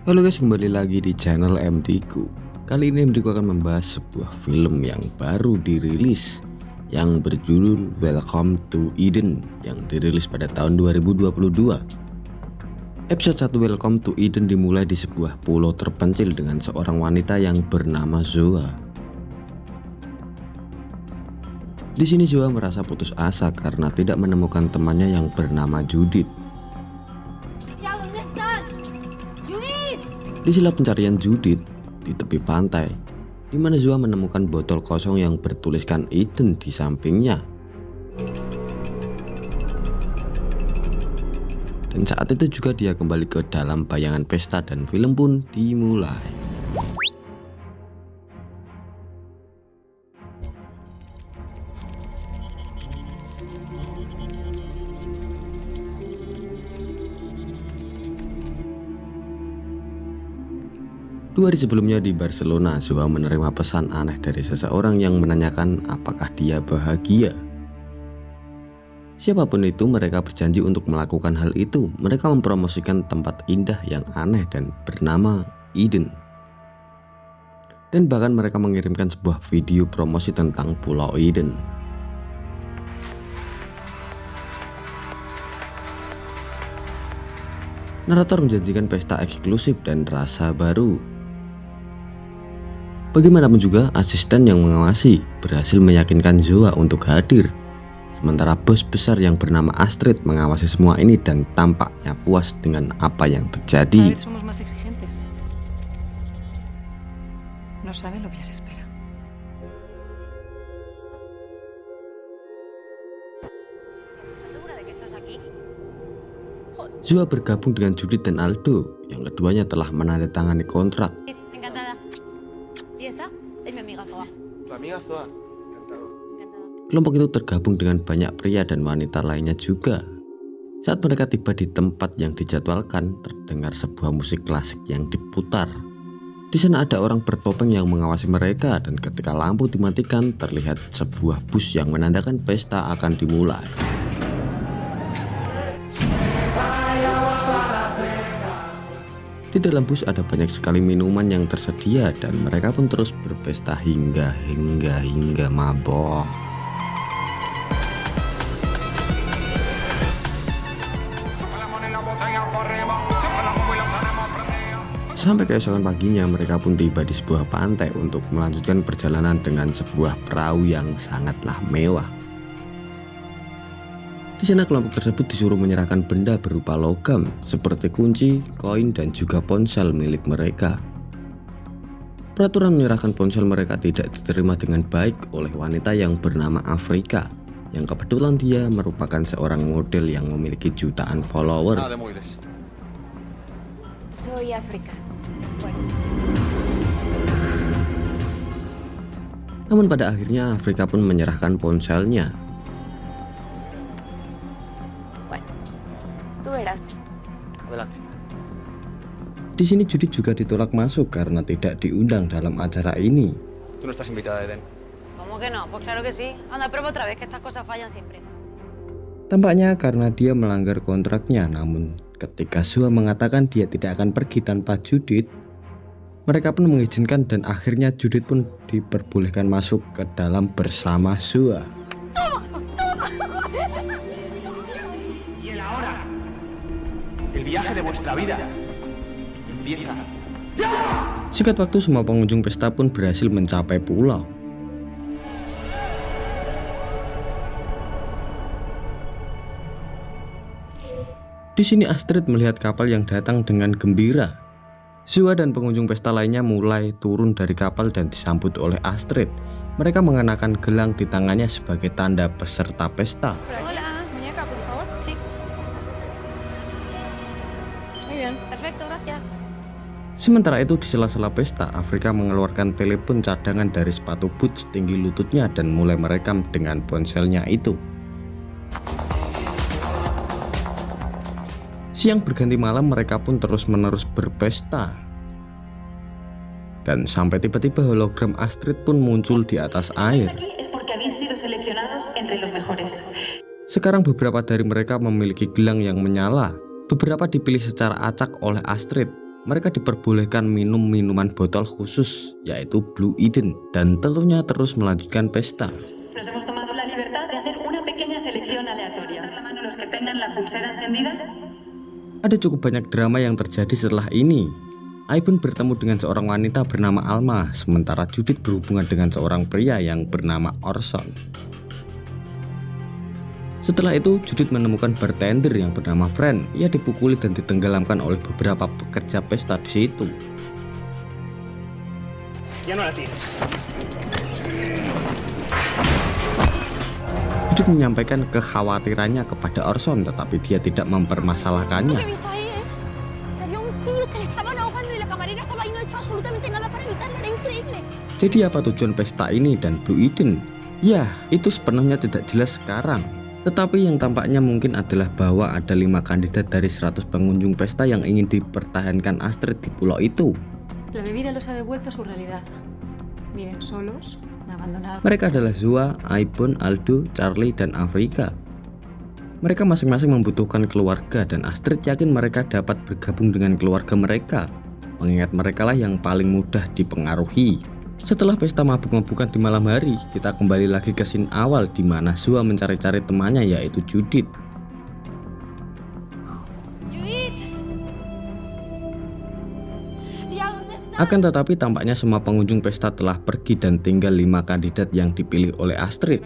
Halo guys, kembali lagi di channel MD-ku. Kali ini MD-ku akan membahas sebuah film yang baru dirilis yang berjudul Welcome to Eden yang dirilis pada tahun 2022. Episode 1 Welcome to Eden dimulai di sebuah pulau terpencil dengan seorang wanita yang bernama Zoa. Di sini Zoa merasa putus asa karena tidak menemukan temannya yang bernama Judith. Di sela pencarian Judith di tepi pantai, di mana Zoa menemukan botol kosong yang bertuliskan Eden di sampingnya. Dan saat itu juga dia kembali ke dalam bayangan pesta dan film pun dimulai. Dua hari sebelumnya di Barcelona, Zoa menerima pesan aneh dari seseorang yang menanyakan apakah dia bahagia. Siapapun itu, mereka berjanji untuk melakukan hal itu. Mereka mempromosikan tempat indah yang aneh dan bernama Eden. Dan bahkan mereka mengirimkan sebuah video promosi tentang Pulau Eden. Narator menjanjikan pesta eksklusif dan rasa baru. Bagaimanapun juga, asisten yang mengawasi berhasil meyakinkan Zoa untuk hadir. Sementara bos besar yang bernama Astrid mengawasi semua ini dan tampaknya puas dengan apa yang terjadi. Zoa bergabung dengan Judith dan Aldo, yang keduanya telah menandatangani kontrak. Kelompok itu tergabung dengan banyak pria dan wanita lainnya juga. Saat mereka tiba di tempat yang dijadwalkan, terdengar sebuah musik klasik yang diputar. Di sana ada orang bertopeng yang mengawasi mereka, dan ketika lampu dimatikan, terlihat sebuah bus yang menandakan pesta akan dimulai. Di dalam bus ada banyak sekali minuman yang tersedia dan mereka pun terus berpesta hingga mabok. Sampai keesokan paginya mereka pun tiba di sebuah pantai untuk melanjutkan perjalanan dengan sebuah perahu yang sangatlah mewah. Di sana kelompok tersebut disuruh menyerahkan benda berupa logam seperti kunci, koin, dan juga ponsel milik mereka. Peraturan menyerahkan ponsel mereka tidak diterima dengan baik oleh wanita yang bernama Afrika, yang kebetulan dia merupakan seorang model yang memiliki jutaan follower. Soy Afrika. Namun pada akhirnya Afrika pun menyerahkan ponselnya. Di sini Judith juga ditolak masuk karena tidak diundang dalam acara ini. Tampaknya karena dia melanggar kontraknya, namun ketika Zoa mengatakan dia tidak akan pergi tanpa Judith, mereka pun mengizinkan dan akhirnya Judith pun diperbolehkan masuk ke dalam bersama Zoa. Singkat waktu semua pengunjung pesta pun berhasil mencapai pulau. Di sini Astrid melihat kapal yang datang dengan gembira. Zoa dan pengunjung pesta lainnya mulai turun dari kapal dan disambut oleh Astrid. Mereka mengenakan gelang di tangannya sebagai tanda peserta pesta. Sementara itu di sela-sela pesta, Afrika mengeluarkan telepon cadangan dari sepatu boot setinggi lututnya dan mulai merekam dengan ponselnya itu. Siang berganti malam mereka pun terus-menerus berpesta. Dan sampai tiba-tiba hologram Astrid pun muncul di atas air. Sekarang beberapa dari mereka memiliki gelang yang menyala. Beberapa dipilih secara acak oleh Astrid. mereka diperbolehkan minum minuman botol khusus yaitu Blue Eden dan tentunya terus melanjutkan pesta. Nos hemos tomado la libertad de hacer una pequeña selección aleatoria. La mano los que tengan la pulsera encendida. Ada cukup banyak drama yang terjadi setelah ini. Ai pun bertemu dengan seorang wanita bernama Alma, sementara Judith berhubungan dengan seorang pria yang bernama Orson. Setelah itu, Judith menemukan bartender yang bernama Fran. Ia dipukuli dan ditenggelamkan oleh beberapa pekerja pesta di situ. Judith menyampaikan kekhawatirannya kepada Orson, tetapi dia tidak mempermasalahkannya. Jadi apa tujuan pesta ini dan Blue Eden? Ya, itu sepenuhnya tidak jelas sekarang. Tetapi yang tampaknya mungkin adalah bahwa ada 5 kandidat dari 100 pengunjung pesta yang ingin dipertahankan Astrid di pulau itu. La bebida los ha devuelto a su realidad. Viven solos, abandonados. Mereka adalah Zoa, Aibon, Aldo, Charlie, dan Afrika. Mereka masing-masing membutuhkan keluarga dan Astrid yakin mereka dapat bergabung dengan keluarga mereka, mengingat mereka lah yang paling mudah dipengaruhi. Setelah pesta mabuk-mabukan di malam hari, kita kembali lagi ke scene awal di mana Zoa mencari-cari temannya yaitu Judith. Akan tetapi tampaknya semua pengunjung pesta telah pergi dan tinggal 5 kandidat yang dipilih oleh Astrid.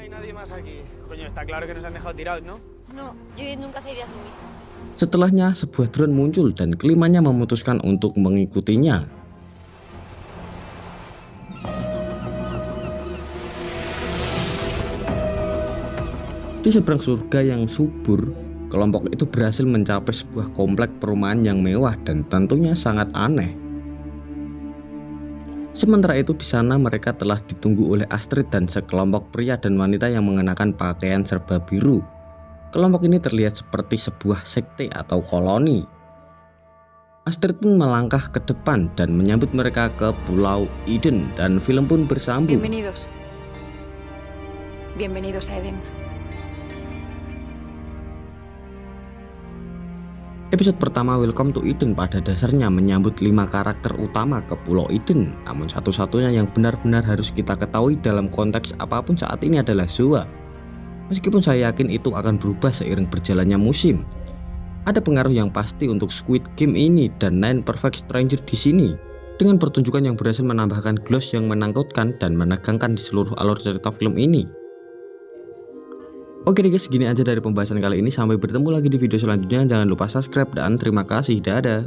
Setelahnya sebuah drone muncul dan kelimanya memutuskan untuk mengikutinya. Di seberang surga yang subur, kelompok itu berhasil mencapai sebuah komplek perumahan yang mewah dan tentunya sangat aneh. Sementara itu di sana mereka telah ditunggu oleh Astrid dan sekelompok pria dan wanita yang mengenakan pakaian serba biru. Kelompok ini terlihat seperti sebuah sekte atau koloni. Astrid pun melangkah ke depan dan menyambut mereka ke Pulau Eden dan film pun bersambung. Bienvenidos. Bienvenidos a Eden. Episode pertama Welcome to Eden pada dasarnya menyambut 5 karakter utama ke Pulau Eden. Namun satu-satunya yang benar-benar harus kita ketahui dalam konteks apapun saat ini adalah Zoa. Meskipun saya yakin itu akan berubah seiring berjalannya musim. Ada pengaruh yang pasti untuk Squid Game ini dan Nine Perfect Stranger di sini. Dengan pertunjukan yang berhasil menambahkan gloss yang menakutkan dan menegangkan di seluruh alur cerita film ini. Oke deh guys, segini aja dari pembahasan kali ini. Sampai bertemu lagi di video selanjutnya. Jangan lupa subscribe dan terima kasih. Dadah.